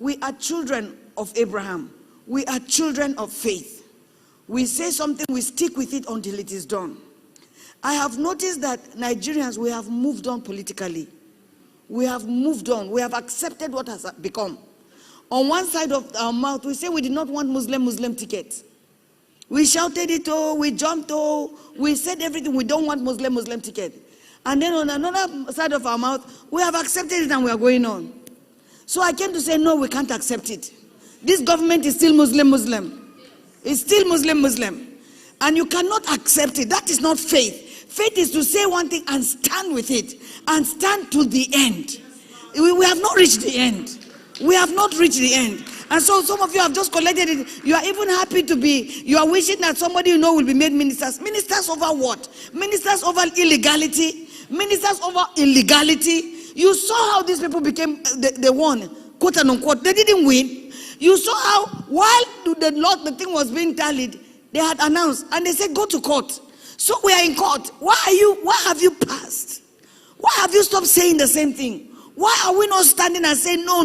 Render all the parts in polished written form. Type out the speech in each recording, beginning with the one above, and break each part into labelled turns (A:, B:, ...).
A: We are children of Abraham. We are children of faith. We say something, we stick with it until it is done. I have noticed that Nigerians, we have moved on politically. We have moved on. We have accepted what has become. On one side of our mouth, we say we did not want Muslim tickets. We shouted it, oh, we jumped, oh, we said everything. We don't want Muslim ticket. And then on another side of our mouth, we have accepted it and we are going on. So I came to say, no, we can't accept it. This government is still Muslim. It's still Muslim. And you cannot accept it. That is not faith. Faith is to say one thing and stand with it. And stand to the end. We have not reached the end. We have not reached the end. And so some of you have just collected it. You are even happy to be, you are wishing that somebody you know will be made ministers. Ministers over what? Ministers over illegality. Ministers over illegality. You saw how these people became, they won, quote and unquote. They didn't win. You saw how, while the thing was being tallied, they had announced, and they said, go to court. So we are in court. Why have you passed? Why have you stopped saying the same thing? Why are we not standing and saying, no,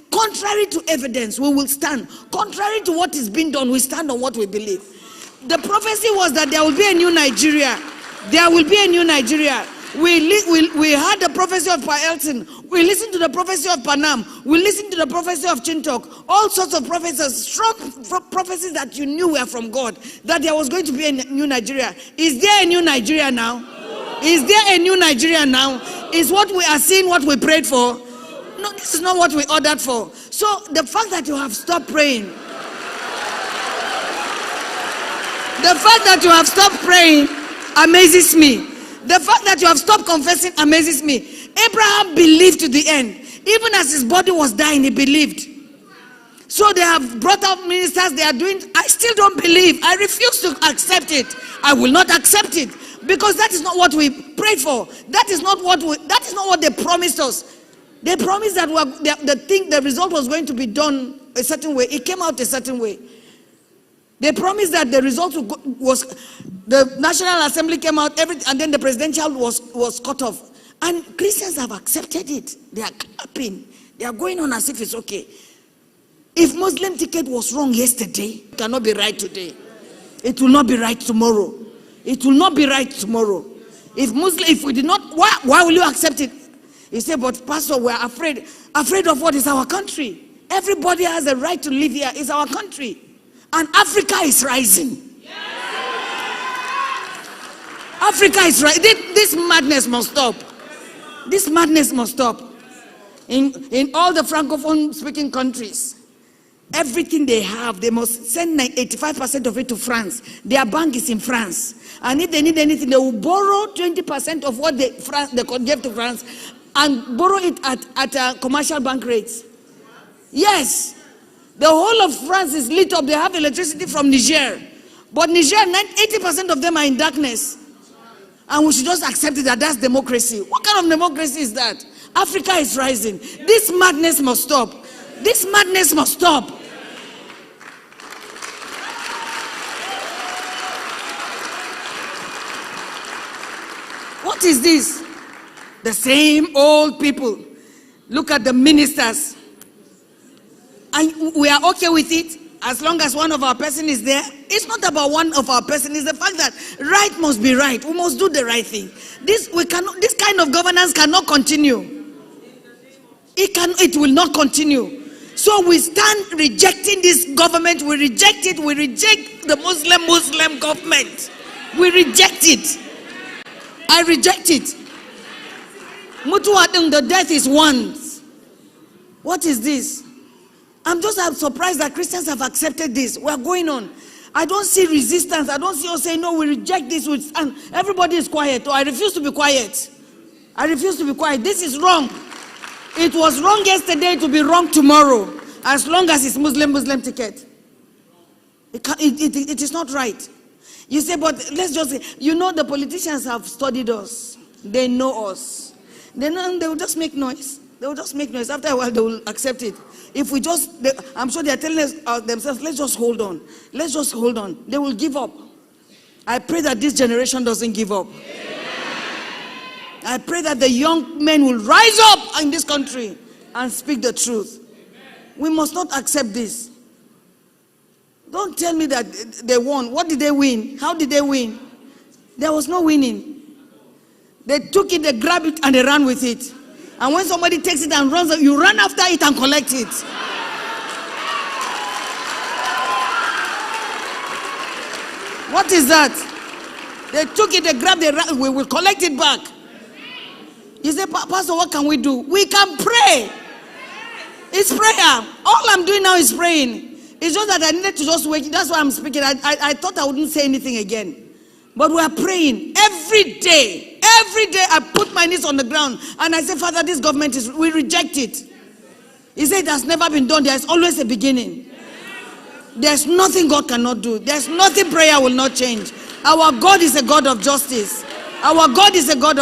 A: contrary to evidence, we will stand. Contrary to what is being done, we stand on what we believe. The prophecy was that there will be a new Nigeria. There will be a new Nigeria. We heard the prophecy of Pa Elton. We listened to the prophecy of Panam. We listened to the prophecy of Chintok. All sorts of prophecies, strong prophecies that you knew were from God, that there was going to be a new Nigeria. Is there a new Nigeria now? Is there a new Nigeria now? Is what we are seeing what we prayed for? No, this is not what we ordered for. So the fact that you have stopped praying, amazes me. The fact that you have stopped confessing amazes me. Abraham believed to the end. Even as his body was dying, he believed. So they have brought up ministers, they are doing, I still don't believe. I refuse to accept it. I will not accept it. Because that is not what we prayed for. That is not what they promised us. They promised that the result was going to be done a certain way. It came out a certain way. They promised that the result was the National Assembly came out, and then the presidential was cut off. And Christians have accepted it. They are clapping. They are going on as if it's okay. If Muslim ticket was wrong yesterday, it cannot be right today. It will not be right tomorrow. It will not be right tomorrow. If we did not, why will you accept it? He said, but Pastor, we are afraid. Afraid of what is our country? Everybody has a right to live here. It's our country. And Africa is rising. Africa is rising. This madness must stop. This madness must stop. In all the Francophone speaking countries, everything they have, they must send 85% of it to France. Their bank is in France. And if they need anything, they will borrow 20% of what they gave to France and borrow it at commercial bank rates. Yes. The whole of France is lit up. They have electricity from Niger. But Niger, 80% of them are in darkness. And we should just accept it that that's democracy. What kind of democracy is that? Africa is rising. This madness must stop. This madness must stop. What is this? The same old people. Look at the ministers. And we are okay with it as long as one of our person is there. It's not about one of our person. It's the fact that right must be right. We must do the right thing. This kind of governance cannot continue. It will not continue. So we stand rejecting this government. We reject it. We reject the Muslim government. We reject it. I reject it. Mutuadung, the death is once. What is this? I'm surprised that Christians have accepted this. We are going on. I don't see resistance. I don't see us saying, no, we reject this. And everybody is quiet. Oh, I refuse to be quiet. I refuse to be quiet. This is wrong. It was wrong yesterday to be wrong tomorrow. As long as it's Muslim ticket. It is not right. You say, but let's just say, the politicians have studied us. They know us. They will just make noise. They will just make noise. After a while, they will accept it. If we I'm sure they are telling us themselves, let's just hold on. Let's just hold on. They will give up. I pray that this generation doesn't give up. I pray that the young men will rise up in this country and speak the truth. We must not accept this. Don't tell me that they won. What did they win? How did they win? There was no winning. They took it, they grabbed it, and they ran with it. And when somebody takes it and runs, you run after it and collect it. What is that? They took it, they grabbed it, we will collect it back. You say, Pastor, what can we do? We can pray. It's prayer. All I'm doing now is praying. It's just that I needed to just wake. That's why I'm speaking. I thought I wouldn't say anything again. But we are praying every day. Every day I put my knees on the ground and I say, Father, this government we reject it. He said it has never been done. There is always a beginning. There's nothing God cannot do. There's nothing prayer will not change. Our God is a God of justice. Our God is a God of